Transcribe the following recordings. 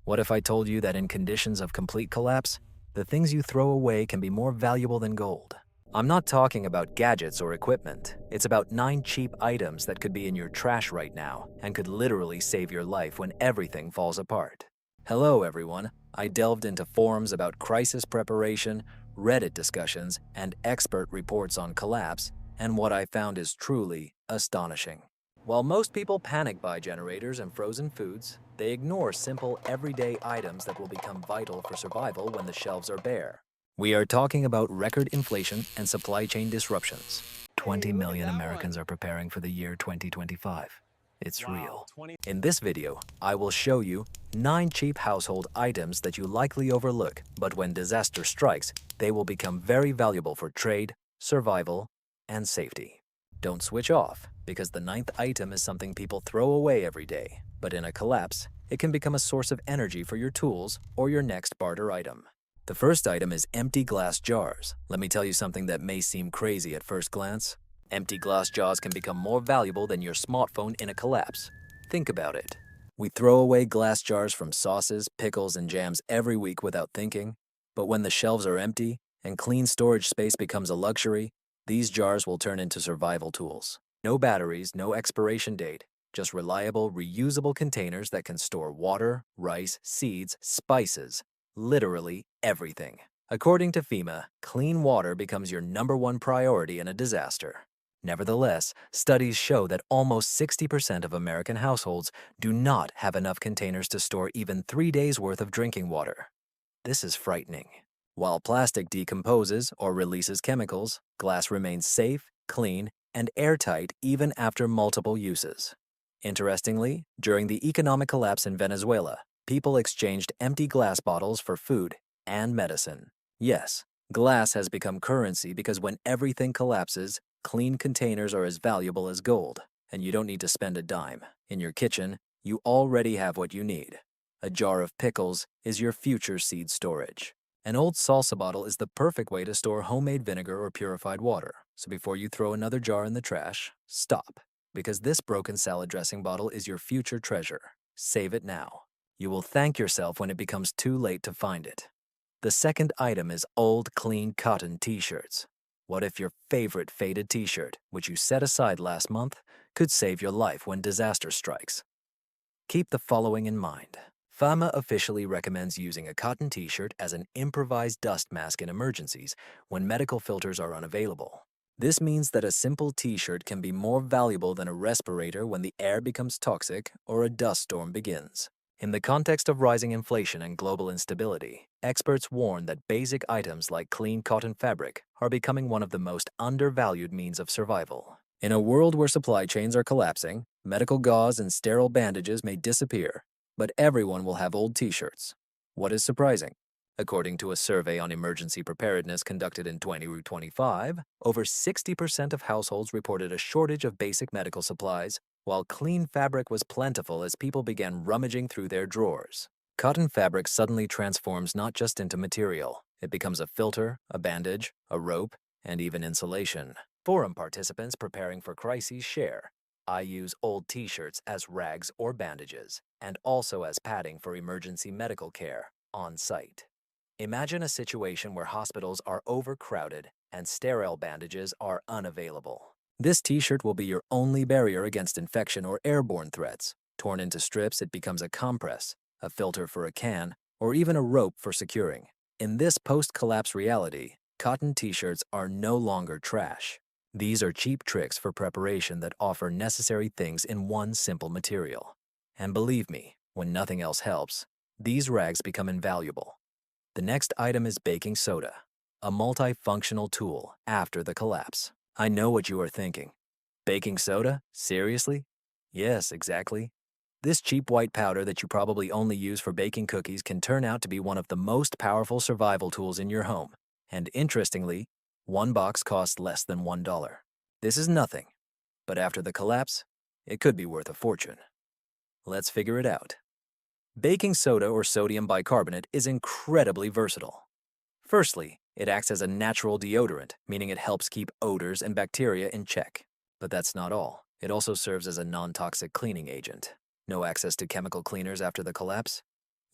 What if I told you that in conditions of complete collapse, the things you throw away can be more valuable than gold? I'm not talking about gadgets or equipment. It's about 9 cheap items that could be in your trash right now and could literally save your life when everything falls apart. Hello, everyone. I delved into forums about crisis preparation, Reddit discussions, and expert reports on collapse, and what I found is truly astonishing. While most people panic buy generators and frozen foods, they ignore simple, everyday items that will become vital for survival when the shelves are bare. We are talking about record inflation and supply chain disruptions. 20 million Americans are preparing for the year 2025. It's real. In this video, I will show you 9 cheap household items that you likely overlook, but when disaster strikes, they will become very valuable for trade, survival, and safety. Don't switch off, because the 9th item is something people throw away every day, but in a collapse, it can become a source of energy for your tools or your next barter item. The first item is empty glass jars. Let me tell you something that may seem crazy at first glance. Empty glass jars can become more valuable than your smartphone in a collapse. Think about it. We throw away glass jars from sauces, pickles, and jams every week without thinking, but when the shelves are empty and clean storage space becomes a luxury, these jars will turn into survival tools. No batteries, no expiration date, just reliable, reusable containers that can store water, rice, seeds, spices, literally everything. According to FEMA, clean water becomes your #1 priority in a disaster. Nevertheless, studies show that almost 60% of American households do not have enough containers to store even 3 days' worth of drinking water. This is frightening. While plastic decomposes or releases chemicals, glass remains safe, clean, and airtight even after multiple uses. Interestingly, during the economic collapse in Venezuela, people exchanged empty glass bottles for food and medicine. Yes, glass has become currency because when everything collapses, clean containers are as valuable as gold, and you don't need to spend a dime. In your kitchen, you already have what you need. A jar of pickles is your future seed storage. An old salsa bottle is the perfect way to store homemade vinegar or purified water. So before you throw another jar in the trash, stop, because this broken salad dressing bottle is your future treasure. Save it now. You will thank yourself when it becomes too late to find it. The second item is old, clean cotton t-shirts. What if your favorite faded t-shirt, which you set aside last month, could save your life when disaster strikes? Keep the following in mind. FEMA officially recommends using a cotton t-shirt as an improvised dust mask in emergencies when medical filters are unavailable. This means that a simple t-shirt can be more valuable than a respirator when the air becomes toxic or a dust storm begins. In the context of rising inflation and global instability, experts warn that basic items like clean cotton fabric are becoming one of the most undervalued means of survival. In a world where supply chains are collapsing, medical gauze and sterile bandages may disappear, but everyone will have old t-shirts. What is surprising? According to a survey on emergency preparedness conducted in 2025, over 60% of households reported a shortage of basic medical supplies, while clean fabric was plentiful as people began rummaging through their drawers. Cotton fabric suddenly transforms not just into material, it becomes a filter, a bandage, a rope, and even insulation. Forum participants preparing for crises share. I use old t-shirts as rags or bandages, and also as padding for emergency medical care on site. Imagine a situation where hospitals are overcrowded and sterile bandages are unavailable. This t-shirt will be your only barrier against infection or airborne threats. Torn into strips, it becomes a compress, a filter for a can, or even a rope for securing. In this post-collapse reality, cotton t-shirts are no longer trash. These are cheap tricks for preparation that offer necessary things in one simple material. And believe me, when nothing else helps, these rags become invaluable. The next item is baking soda, a multifunctional tool after the collapse. I know what you are thinking. Baking soda? Seriously? Yes, exactly. This cheap white powder that you probably only use for baking cookies can turn out to be one of the most powerful survival tools in your home. And interestingly, one box costs less than $1. This is nothing, but after the collapse, it could be worth a fortune. Let's figure it out. Baking soda or sodium bicarbonate is incredibly versatile. Firstly, it acts as a natural deodorant, meaning it helps keep odors and bacteria in check. But that's not all. It also serves as a non-toxic cleaning agent. No access to chemical cleaners after the collapse?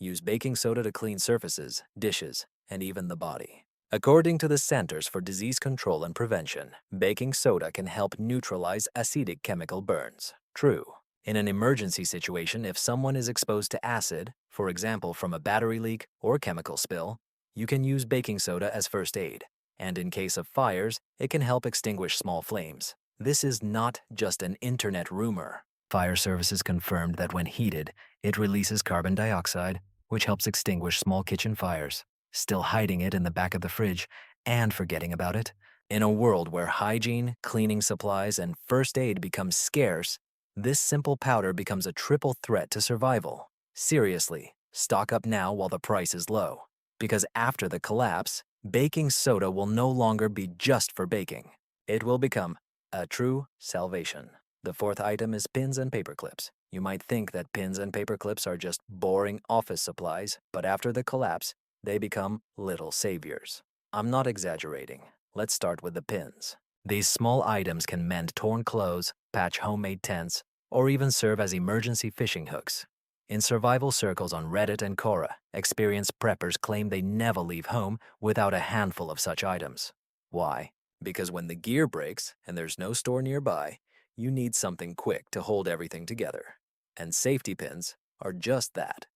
Use baking soda to clean surfaces, dishes, and even the body. According to the Centers for Disease Control and Prevention, baking soda can help neutralize acidic chemical burns. True. In an emergency situation, if someone is exposed to acid, for example from a battery leak or chemical spill, you can use baking soda as first aid. And in case of fires, it can help extinguish small flames. This is not just an internet rumor. Fire services confirmed that when heated, it releases carbon dioxide, which helps extinguish small kitchen fires. Still hiding it in the back of the fridge and forgetting about it? In a world where hygiene, cleaning supplies, and first aid become scarce, this simple powder becomes a triple threat to survival. Seriously, stock up now while the price is low. Because after the collapse, baking soda will no longer be just for baking. It will become a true salvation. The fourth item is pins and paper clips. You might think that pins and paper clips are just boring office supplies, but after the collapse, they become little saviors. I'm not exaggerating. Let's start with the pins. These small items can mend torn clothes, patch homemade tents, or even serve as emergency fishing hooks. In survival circles on Reddit and Quora, experienced preppers claim they never leave home without a handful of such items. Why? Because when the gear breaks and there's no store nearby, you need something quick to hold everything together. And safety pins are just that.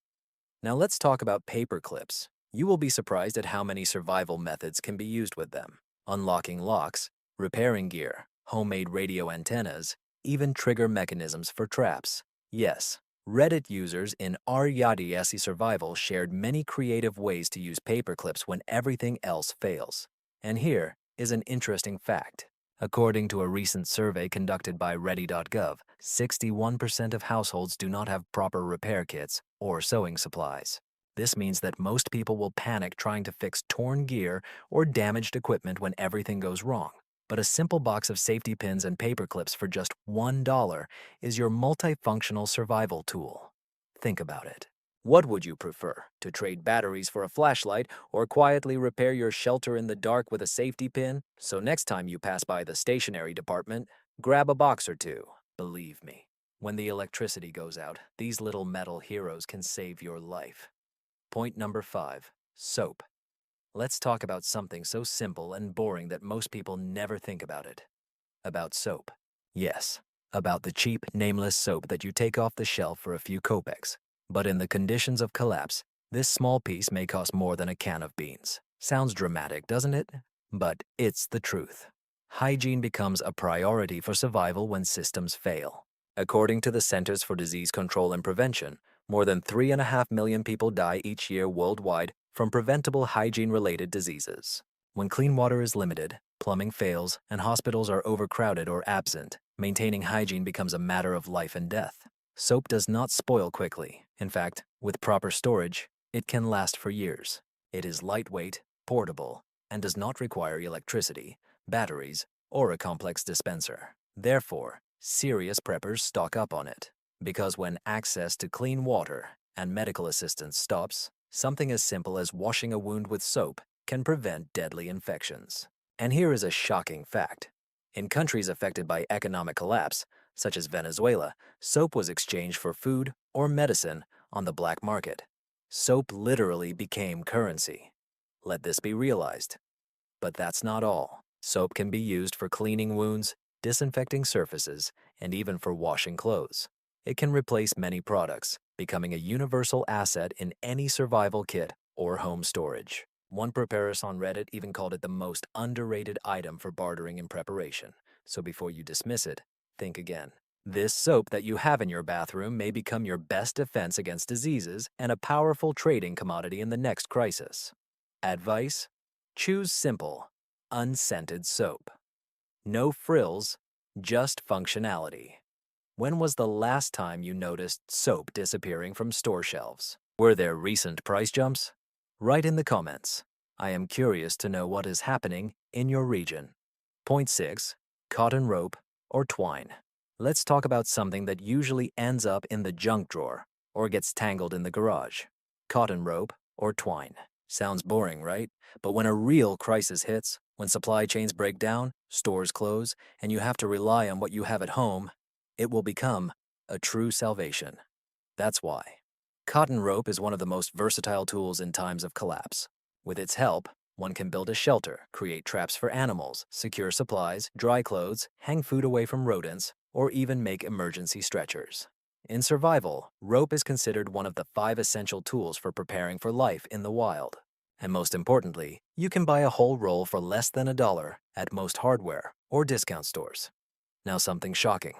Now let's talk about paper clips. You will be surprised at how many survival methods can be used with them. Unlocking locks, repairing gear, homemade radio antennas, even trigger mechanisms for traps. Yes, Reddit users in r/Yadi Survival shared many creative ways to use paper clips when everything else fails. And here is an interesting fact. According to a recent survey conducted by Ready.gov, 61% of households do not have proper repair kits or sewing supplies. This means that most people will panic trying to fix torn gear or damaged equipment when everything goes wrong. But a simple box of safety pins and paper clips for just $1 is your multifunctional survival tool. Think about it. What would you prefer, to trade batteries for a flashlight or quietly repair your shelter in the dark with a safety pin? So next time you pass by the stationery department, grab a box or two. Believe me, when the electricity goes out, these little metal heroes can save your life. Point number 5, soap. Let's talk about something so simple and boring that most people never think about it. About soap. Yes, about the cheap, nameless soap that you take off the shelf for a few kopecks. But in the conditions of collapse, this small piece may cost more than a can of beans. Sounds dramatic, doesn't it? But it's the truth. Hygiene becomes a priority for survival when systems fail. According to the Centers for Disease Control and Prevention, more than 3.5 million people die each year worldwide from preventable hygiene-related diseases. When clean water is limited, plumbing fails, and hospitals are overcrowded or absent, maintaining hygiene becomes a matter of life and death. Soap does not spoil quickly. In fact, with proper storage, it can last for years. It is lightweight, portable, and does not require electricity, batteries, or a complex dispenser. Therefore, serious preppers stock up on it. Because when access to clean water and medical assistance stops, something as simple as washing a wound with soap can prevent deadly infections. And here is a shocking fact. In countries affected by economic collapse, such as Venezuela, soap was exchanged for food or medicine on the black market. Soap literally became currency. Let this be realized. But that's not all. Soap can be used for cleaning wounds, disinfecting surfaces, and even for washing clothes. It can replace many products, becoming a universal asset in any survival kit or home storage. One preparer on Reddit even called it the most underrated item for bartering in preparation. So before you dismiss it, think again. This soap that you have in your bathroom may become your best defense against diseases and a powerful trading commodity in the next crisis. Advice? Choose simple, unscented soap. No frills, just functionality. When was the last time you noticed soap disappearing from store shelves? Were there recent price jumps? Write in the comments. I am curious to know what is happening in your region. Point 6. Cotton rope or twine. Let's talk about something that usually ends up in the junk drawer or gets tangled in the garage. Cotton rope or twine. Sounds boring, right? But when a real crisis hits, when supply chains break down, stores close, and you have to rely on what you have at home, it will become a true salvation. That's why. Cotton rope is one of the most versatile tools in times of collapse. With its help, one can build a shelter, create traps for animals, secure supplies, dry clothes, hang food away from rodents, or even make emergency stretchers. In survival, rope is considered one of the 5 essential tools for preparing for life in the wild. And most importantly, you can buy a whole roll for less than $1 at most hardware or discount stores. Now something shocking.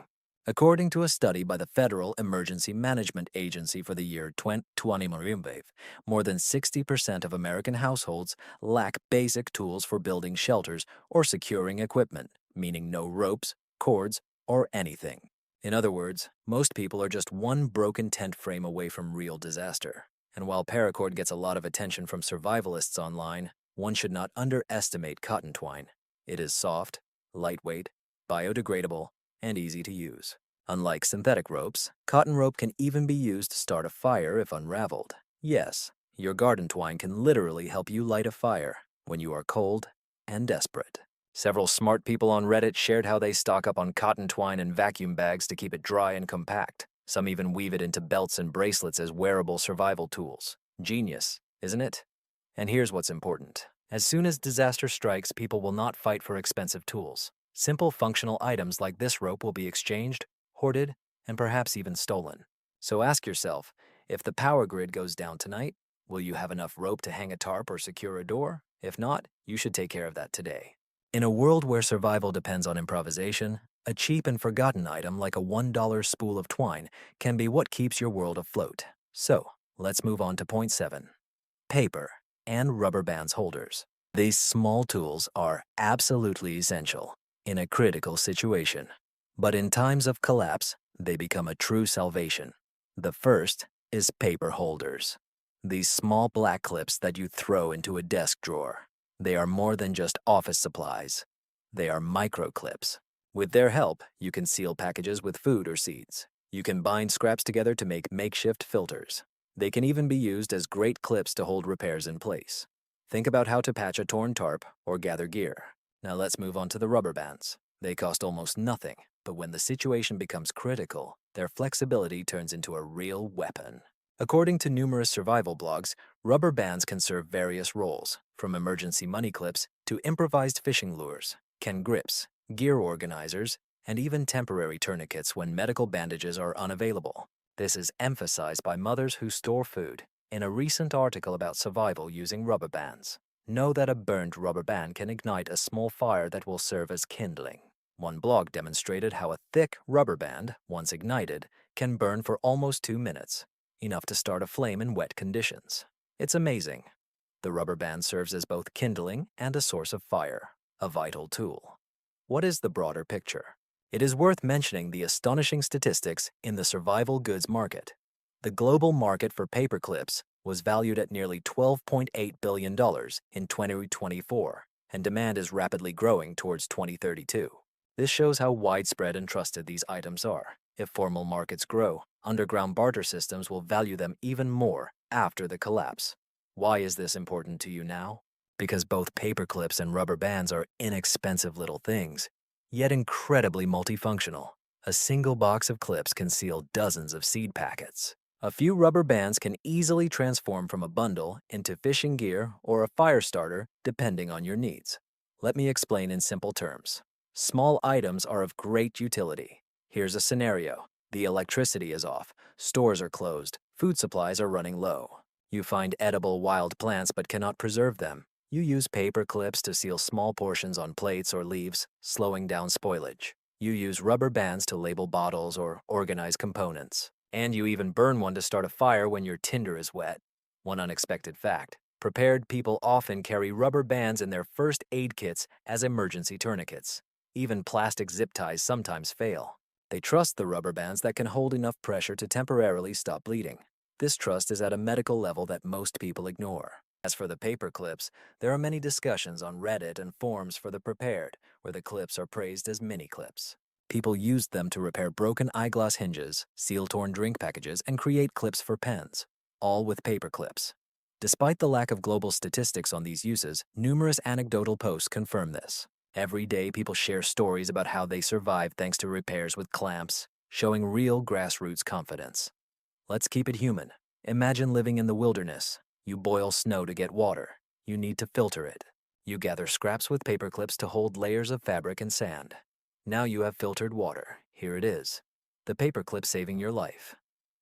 According to a study by the Federal Emergency Management Agency for the year 2020, more than 60% of American households lack basic tools for building shelters or securing equipment, meaning no ropes, cords, or anything. In other words, most people are just one broken tent frame away from real disaster. And while paracord gets a lot of attention from survivalists online, one should not underestimate cotton twine. It is soft, lightweight, biodegradable, and easy to use. Unlike synthetic ropes, cotton rope can even be used to start a fire if unraveled. Yes, your garden twine can literally help you light a fire when you are cold and desperate. Several smart people on Reddit shared how they stock up on cotton twine and vacuum bags to keep it dry and compact. Some even weave it into belts and bracelets as wearable survival tools. Genius, isn't it? And here's what's important. As soon as disaster strikes, people will not fight for expensive tools. Simple functional items like this rope will be exchanged, hoarded, and perhaps even stolen. So ask yourself, if the power grid goes down tonight, will you have enough rope to hang a tarp or secure a door? If not, you should take care of that today. In a world where survival depends on improvisation, a cheap and forgotten item like a $1 spool of twine can be what keeps your world afloat. So, let's move on to point 7. Paper and rubber bands holders. These small tools are absolutely essential in a critical situation. But in times of collapse, they become a true salvation. The first is paper holders. These small black clips that you throw into a desk drawer. They are more than just office supplies. They are micro clips. With their help, you can seal packages with food or seeds. You can bind scraps together to make makeshift filters. They can even be used as great clips to hold repairs in place. Think about how to patch a torn tarp or gather gear. Now let's move on to the rubber bands. They cost almost nothing, but when the situation becomes critical, their flexibility turns into a real weapon. According to numerous survival blogs, rubber bands can serve various roles, from emergency money clips to improvised fishing lures, can grips, gear organizers, and even temporary tourniquets when medical bandages are unavailable. This is emphasized by mothers who store food in a recent article about survival using rubber bands. Know that a burnt rubber band can ignite a small fire that will serve as kindling. One blog demonstrated how a thick rubber band, once ignited, can burn for almost 2 minutes, enough to start a flame in wet conditions. It's amazing. The rubber band serves as both kindling and a source of fire, a vital tool. What is the broader picture? It is worth mentioning the astonishing statistics in the survival goods market. The global market for paper clips was valued at nearly $12.8 billion in 2024, and demand is rapidly growing towards 2032. This shows how widespread and trusted these items are. If formal markets grow, underground barter systems will value them even more after the collapse. Why is this important to you now? Because both paper clips and rubber bands are inexpensive little things, yet incredibly multifunctional. A single box of clips can seal dozens of seed packets. A few rubber bands can easily transform from a bundle into fishing gear or a fire starter depending on your needs. Let me explain in simple terms. Small items are of great utility. Here's a scenario. The electricity is off, stores are closed, food supplies are running low. You find edible wild plants but cannot preserve them. You use paper clips to seal small portions on plates or leaves, slowing down spoilage. You use rubber bands to label bottles or organize components. And you even burn one to start a fire when your tinder is wet. One unexpected fact: prepared people often carry rubber bands in their first aid kits as emergency tourniquets. Even plastic zip ties sometimes fail. They trust the rubber bands that can hold enough pressure to temporarily stop bleeding. This trust is at a medical level that most people ignore. As for the paper clips, there are many discussions on Reddit and forums for the prepared, where the clips are praised as mini clips. People used them to repair broken eyeglass hinges, seal torn drink packages, and create clips for pens, all with paper clips. Despite the lack of global statistics on these uses, numerous anecdotal posts confirm this. Every day, people share stories about how they survived thanks to repairs with clamps, showing real grassroots confidence. Let's keep it human. Imagine living in the wilderness. You boil snow to get water. You need to filter it. You gather scraps with paper clips to hold layers of fabric and sand. Now you have filtered water. Here it is. The paper clip saving your life.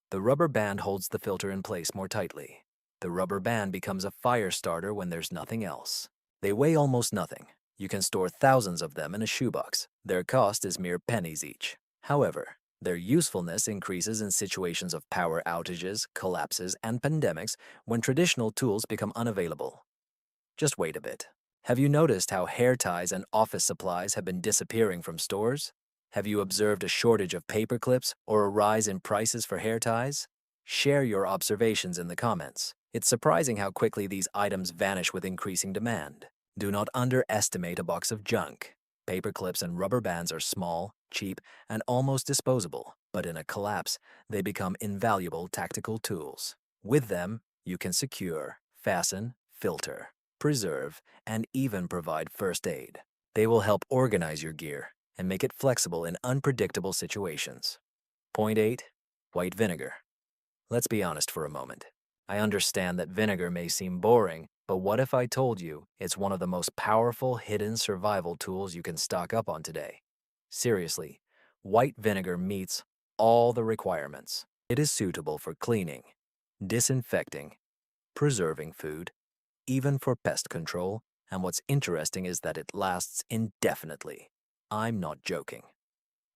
The rubber band holds the filter in place more tightly. The rubber band becomes a fire starter when there's nothing else. They weigh almost nothing. You can store thousands of them in a shoebox. Their cost is mere pennies each. However, their usefulness increases in situations of power outages, collapses, and pandemics when traditional tools become unavailable. Just wait a bit. Have you noticed how hair ties and office supplies have been disappearing from stores? Have you observed a shortage of paper clips or a rise in prices for hair ties? Share your observations in the comments. It's surprising how quickly these items vanish with increasing demand. Do not underestimate a box of junk. Paper clips and rubber bands are small, cheap, and almost disposable, but in a collapse, they become invaluable tactical tools. With them, you can secure, fasten, filter, preserve, and even provide first aid. They will help organize your gear and make it flexible in unpredictable situations. Point 8. White vinegar. Let's be honest for a moment. I understand that vinegar may seem boring, but what if I told you it's one of the most powerful hidden survival tools you can stock up on today? Seriously, white vinegar meets all the requirements. It is suitable for cleaning, disinfecting, preserving food, even for pest control, and what's interesting is that it lasts indefinitely. I'm not joking.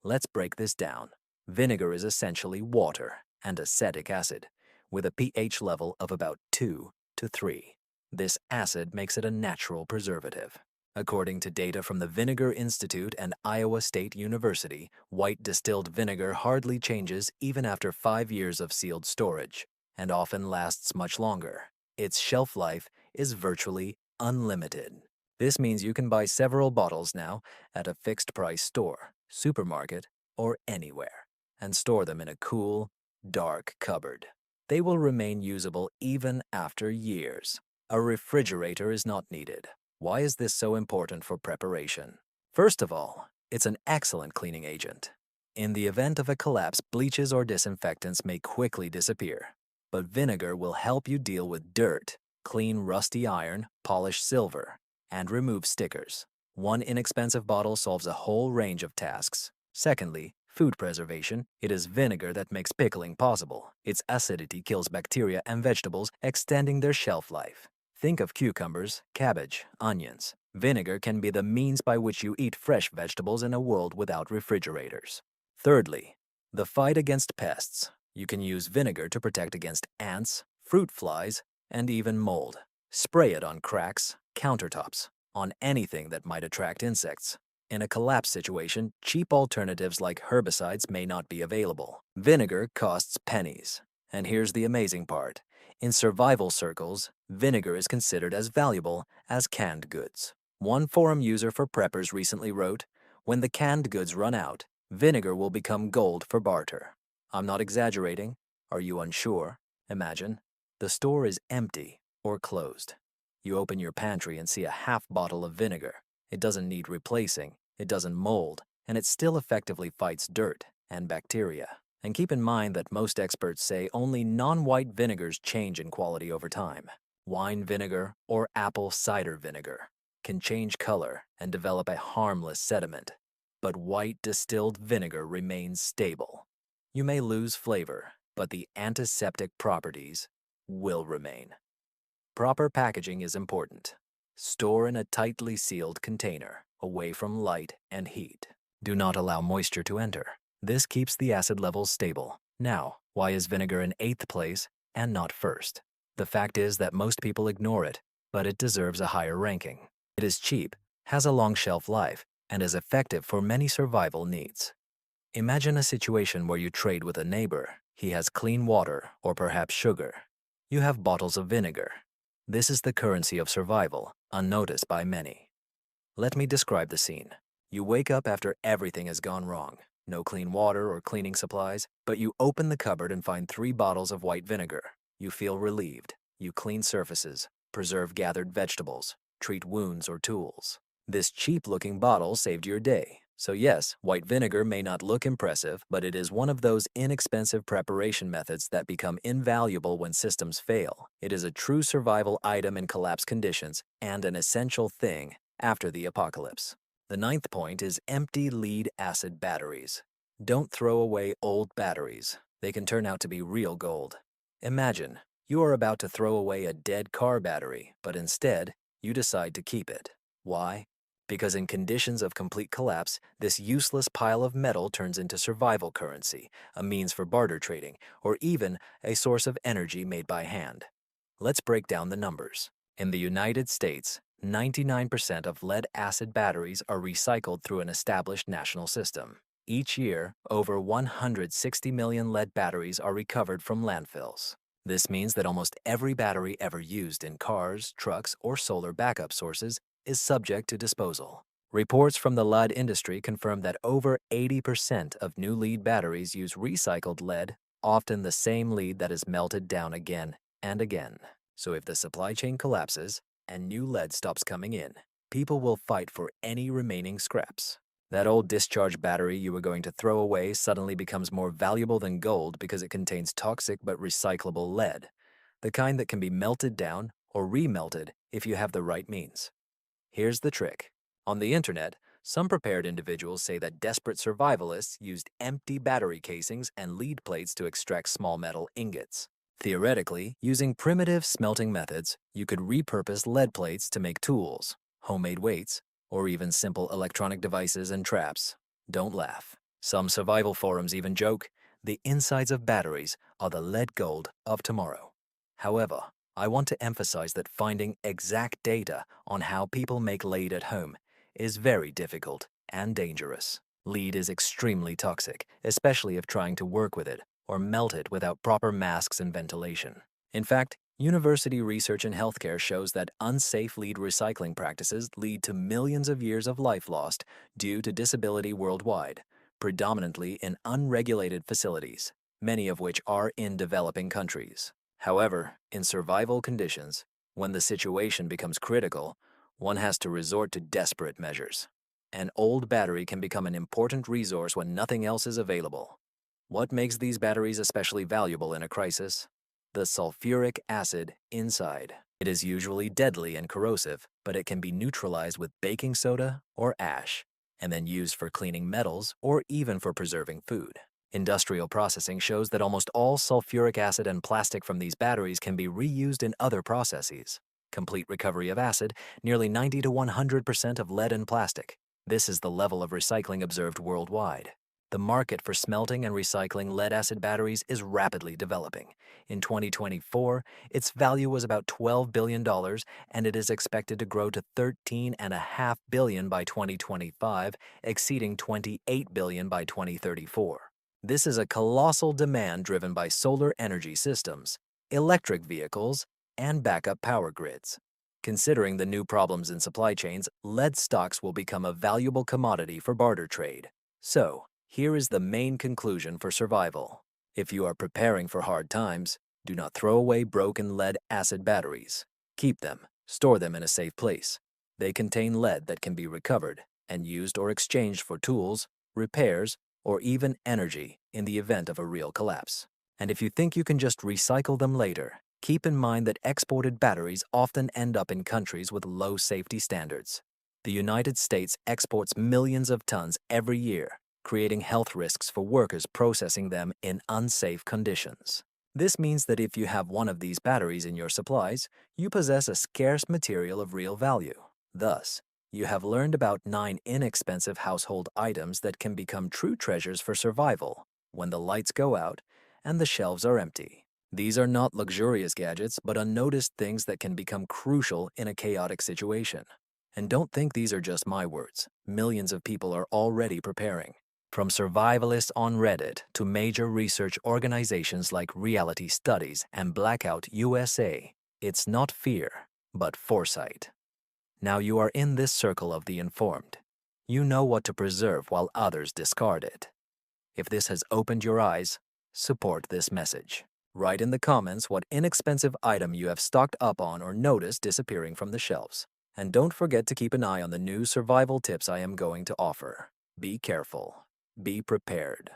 Let's break this down. Vinegar is essentially water and acetic acid, with a pH level of about 2 to 3. This acid makes it a natural preservative. According to data from the Vinegar Institute and Iowa State University, white distilled vinegar hardly changes even after 5 years of sealed storage, and often lasts much longer. Its shelf life is virtually unlimited. This means you can buy several bottles now at a fixed price store, supermarket, or anywhere, and store them in a cool, dark cupboard. They will remain usable even after years. A refrigerator is not needed. Why is this so important for preparation? First of all, it's an excellent cleaning agent. In the event of a collapse, bleaches or disinfectants may quickly disappear, but vinegar will help you deal with dirt, clean rusty iron, polish silver, and remove stickers. One inexpensive bottle solves a whole range of tasks. Secondly, food preservation. It is vinegar that makes pickling possible. Its acidity kills bacteria and vegetables, extending their shelf life. Think of cucumbers, cabbage, onions. Vinegar can be the means by which you eat fresh vegetables in a world without refrigerators. Thirdly, the fight against pests. You can use vinegar to protect against ants, fruit flies, and even mold. Spray it on cracks, countertops, on anything that might attract insects. In a collapse situation, cheap alternatives like herbicides may not be available. Vinegar costs pennies. And here's the amazing part. In survival circles, vinegar is considered as valuable as canned goods. One forum user for preppers recently wrote, "When the canned goods run out, vinegar will become gold for barter." I'm not exaggerating. Are you unsure? Imagine. The store is empty or closed. You open your pantry and see a half bottle of vinegar. It doesn't need replacing, it doesn't mold, and it still effectively fights dirt and bacteria. And keep in mind that most experts say only non-white vinegars change in quality over time. Wine vinegar or apple cider vinegar can change color and develop a harmless sediment, but white distilled vinegar remains stable. You may lose flavor, but the antiseptic properties will remain. Proper packaging is important. Store in a tightly sealed container, away from light and heat. Do not allow moisture to enter. This keeps the acid levels stable. Now, why is vinegar in 8th place and not 1st? The fact is that most people ignore it, but it deserves a higher ranking. It is cheap, has a long shelf life, and is effective for many survival needs. Imagine a situation where you trade with a neighbor. He has clean water or perhaps sugar. You have bottles of vinegar. This is the currency of survival, unnoticed by many. Let me describe the scene. You wake up after everything has gone wrong. No clean water or cleaning supplies, but you open the cupboard and find 3 bottles of white vinegar. You feel relieved. You clean surfaces, preserve gathered vegetables, treat wounds or tools. This cheap-looking bottle saved your day. So yes, white vinegar may not look impressive, but it is one of those inexpensive preparation methods that become invaluable when systems fail. It is a true survival item in collapse conditions and an essential thing after the apocalypse. The ninth point is empty lead-acid batteries. Don't throw away old batteries. They can turn out to be real gold. Imagine you are about to throw away a dead car battery, but instead, you decide to keep it. Why? Because in conditions of complete collapse, this useless pile of metal turns into survival currency, a means for barter trading, or even a source of energy made by hand. Let's break down the numbers. In the United States, 99% of lead-acid batteries are recycled through an established national system. Each year, over 160 million lead batteries are recovered from landfills. This means that almost every battery ever used in cars, trucks, or solar backup sources is subject to disposal. Reports from the lead industry confirm that over 80% of new lead batteries use recycled lead, often the same lead that is melted down again and again. So if the supply chain collapses and new lead stops coming in, people will fight for any remaining scraps. That old discharge battery you were going to throw away suddenly becomes more valuable than gold because it contains toxic but recyclable lead, the kind that can be melted down or remelted if you have the right means. Here's the trick. On the internet, some prepared individuals say that desperate survivalists used empty battery casings and lead plates to extract small metal ingots. Theoretically, using primitive smelting methods, you could repurpose lead plates to make tools, homemade weights, or even simple electronic devices and traps. Don't laugh. Some survival forums even joke, the insides of batteries are the lead gold of tomorrow. However, I want to emphasize that finding exact data on how people make lead at home is very difficult and dangerous. Lead is extremely toxic, especially if trying to work with it or melt it without proper masks and ventilation. In fact, university research in healthcare shows that unsafe lead recycling practices lead to millions of years of life lost due to disability worldwide, predominantly in unregulated facilities, many of which are in developing countries. However, in survival conditions, when the situation becomes critical, one has to resort to desperate measures. An old battery can become an important resource when nothing else is available. What makes these batteries especially valuable in a crisis? The sulfuric acid inside. It is usually deadly and corrosive, but it can be neutralized with baking soda or ash, and then used for cleaning metals or even for preserving food. Industrial processing shows that almost all sulfuric acid and plastic from these batteries can be reused in other processes. Complete recovery of acid, nearly 90 to 100% of lead and plastic. This is the level of recycling observed worldwide. The market for smelting and recycling lead-acid batteries is rapidly developing. In 2024, its value was about $12 billion, and it is expected to grow to $13.5 billion by 2025, exceeding $28 billion by 2034. This is a colossal demand driven by solar energy systems, electric vehicles, and backup power grids. Considering the new problems in supply chains, lead stocks will become a valuable commodity for barter trade. So, here is the main conclusion for survival. If you are preparing for hard times, do not throw away broken lead-acid batteries. Keep them, store them in a safe place. They contain lead that can be recovered and used or exchanged for tools, repairs, or even energy in the event of a real collapse. And if you think you can just recycle them later, keep in mind that exported batteries often end up in countries with low safety standards. The United States exports millions of tons every year, creating health risks for workers processing them in unsafe conditions. This means that if you have one of these batteries in your supplies, you possess a scarce material of real value. Thus, you have learned about 9 inexpensive household items that can become true treasures for survival when the lights go out and the shelves are empty. These are not luxurious gadgets, but unnoticed things that can become crucial in a chaotic situation. And don't think these are just my words. Millions of people are already preparing. From survivalists on Reddit to major research organizations like Reality Studies and Blackout USA, it's not fear, but foresight. Now you are in this circle of the informed. You know what to preserve while others discard it. If this has opened your eyes, support this message. Write in the comments what inexpensive item you have stocked up on or noticed disappearing from the shelves. And don't forget to keep an eye on the new survival tips I am going to offer. Be careful. Be prepared.